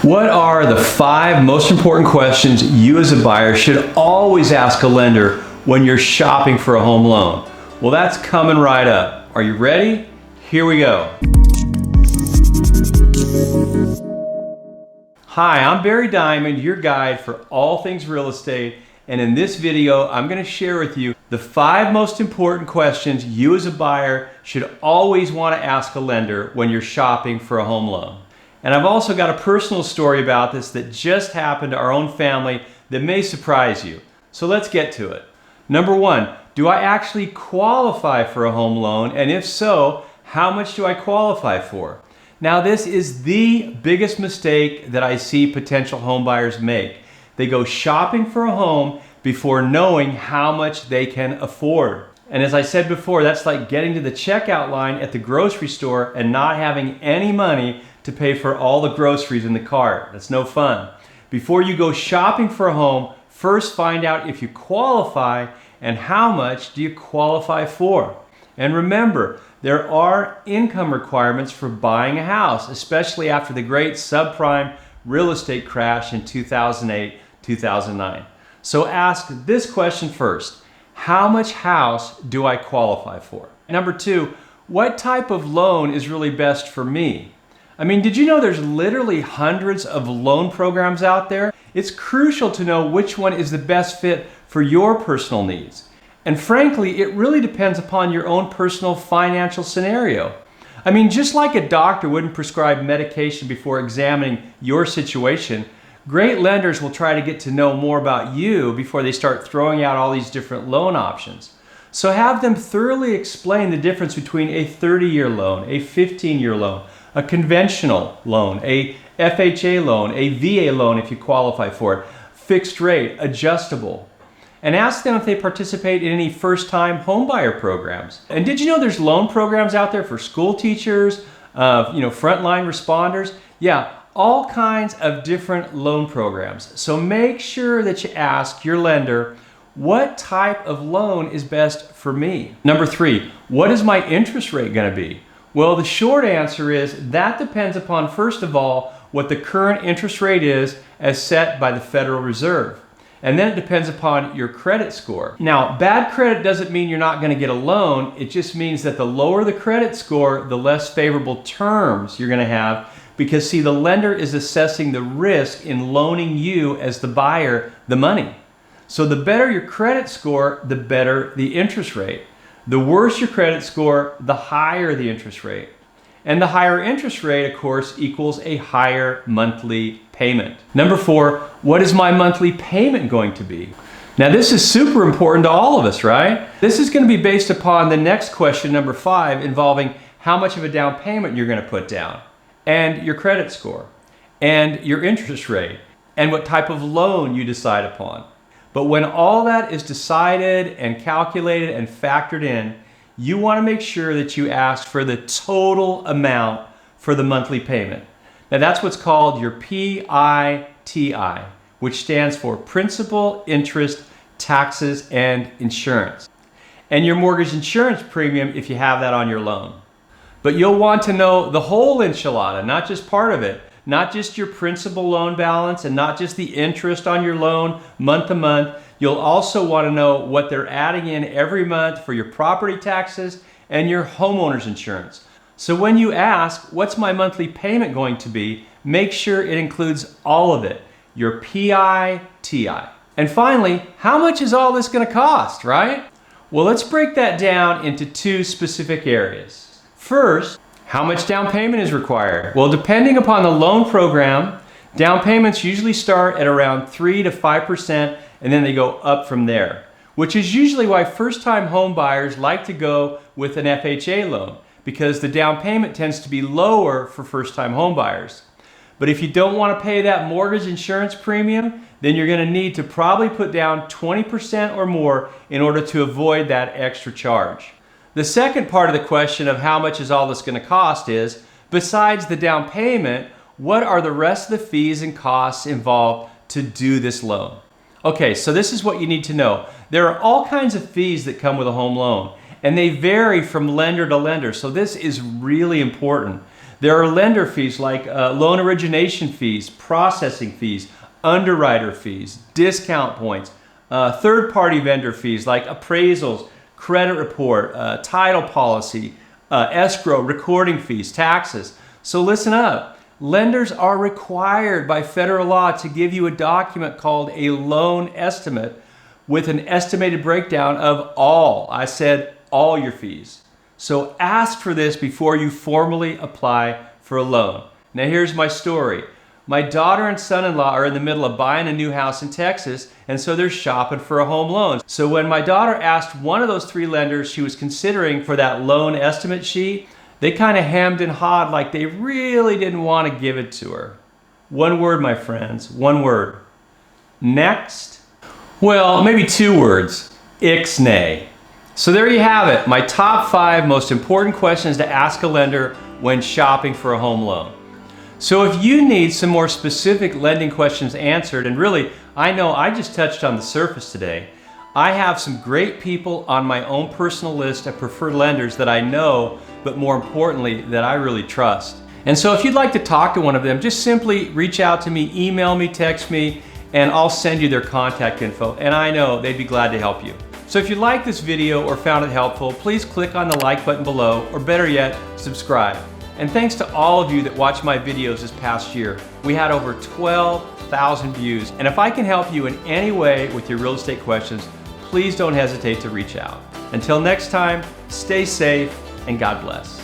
What are the 5 most important questions you as a buyer should always ask a lender when you're shopping for a home loan? Well, that's coming right up. Are you ready? Here we go. Hi, I'm Barry Diamond, your guide for all things real estate. And in this video, I'm going to share with you the 5 most important questions you as a buyer should always want to ask a lender when you're shopping for a home loan. And I've also got a personal story about this that just happened to our own family that may surprise you. So let's get to it. Number 1, do I actually qualify for a home loan? And if so, how much do I qualify for? Now, this is the biggest mistake that I see potential home buyers make. They go shopping for a home before knowing how much they can afford. And as I said before, that's like getting to the checkout line at the grocery store and not having any money to pay for all the groceries in the cart. That's no fun. Before you go shopping for a home, first find out if you qualify and how much do you qualify for. And remember, there are income requirements for buying a house, especially after the great subprime real estate crash in 2008, 2009. So ask this question first. How much house do I qualify for? Number 2, what type of loan is really best for me? I mean, did you know there's literally hundreds of loan programs out there? It's crucial to know which one is the best fit for your personal needs. And frankly, it really depends upon your own personal financial scenario. I mean, just like a doctor wouldn't prescribe medication before examining your situation, great lenders will try to get to know more about you before they start throwing out all these different loan options. So have them thoroughly explain the difference between a 30-year loan, a 15-year loan, a conventional loan, a FHA loan, a VA loan if you qualify for it, fixed rate, adjustable. And ask them if they participate in any first-time homebuyer programs. And did you know there's loan programs out there for school teachers, frontline responders? Yeah, all kinds of different loan programs. So make sure that you ask your lender, what type of loan is best for me? Number 3, what is my interest rate going to be? Well, the short answer is that depends upon, first of all, what the current interest rate is as set by the Federal Reserve. And then it depends upon your credit score. Now, bad credit doesn't mean you're not going to get a loan. It just means that the lower the credit score, the less favorable terms you're going to have. Because see, the lender is assessing the risk in loaning you as the buyer the money. So the better your credit score, the better the interest rate. The worse your credit score, the higher the interest rate. And the higher interest rate, of course, equals a higher monthly payment. Number 4, what is my monthly payment going to be? Now, this is super important to all of us, right? This is going to be based upon the next question, number 5, involving how much of a down payment you're going to put down, and your credit score, and your interest rate, and what type of loan you decide upon. But when all that is decided and calculated and factored in, you want to make sure that you ask for the total amount for the monthly payment. Now that's what's called your PITI, which stands for principal, interest, taxes, and insurance. And your mortgage insurance premium if you have that on your loan. But you'll want to know the whole enchilada, not just part of it. Not just your principal loan balance and not just the interest on your loan month to month. You'll also want to know what they're adding in every month for your property taxes and your homeowner's insurance. So when you ask, what's my monthly payment going to be, make sure it includes all of it, your PITI. And finally, how much is all this going to cost, right? Well, let's break that down into 2 specific areas. First, how much down payment is required? Well, depending upon the loan program, down payments usually start at around 3 to 5% and then they go up from there, which is usually why first-time home buyers like to go with an FHA loan because the down payment tends to be lower for first-time home buyers. But if you don't want to pay that mortgage insurance premium, then you're going to need to probably put down 20% or more in order to avoid that extra charge. The second part of the question of how much is all this going to cost is, besides the down payment, what are the rest of the fees and costs involved to do this loan? Okay, so this is what you need to know. There are all kinds of fees that come with a home loan, and they vary from lender to lender, so this is really important. There are lender fees like loan origination fees, processing fees, underwriter fees, discount points, third-party vendor fees like appraisals, credit report, title policy, escrow, recording fees, taxes. So listen up. Lenders are required by federal law to give you a document called a loan estimate with an estimated breakdown of all, I said all your fees. So ask for this before you formally apply for a loan. Now here's my story. My daughter and son-in-law are in the middle of buying a new house in Texas, and so they're shopping for a home loan. So when my daughter asked one of those 3 lenders she was considering for that loan estimate sheet, they kind of hemmed and hawed like they really didn't want to give it to her. One word, my friends, one word. Next. Well, maybe 2 words. Ixnay. So there you have it, my top 5 most important questions to ask a lender when shopping for a home loan. So if you need some more specific lending questions answered, and really, I know I just touched on the surface today, I have some great people on my own personal list of preferred lenders that I know, but more importantly, that I really trust. And so if you'd like to talk to one of them, just simply reach out to me, email me, text me, and I'll send you their contact info, and I know they'd be glad to help you. So if you liked this video or found it helpful, please click on the like button below, or better yet, subscribe. And thanks to all of you that watched my videos this past year. We had over 12,000 views. And if I can help you in any way with your real estate questions, please don't hesitate to reach out. Until next time, stay safe and God bless.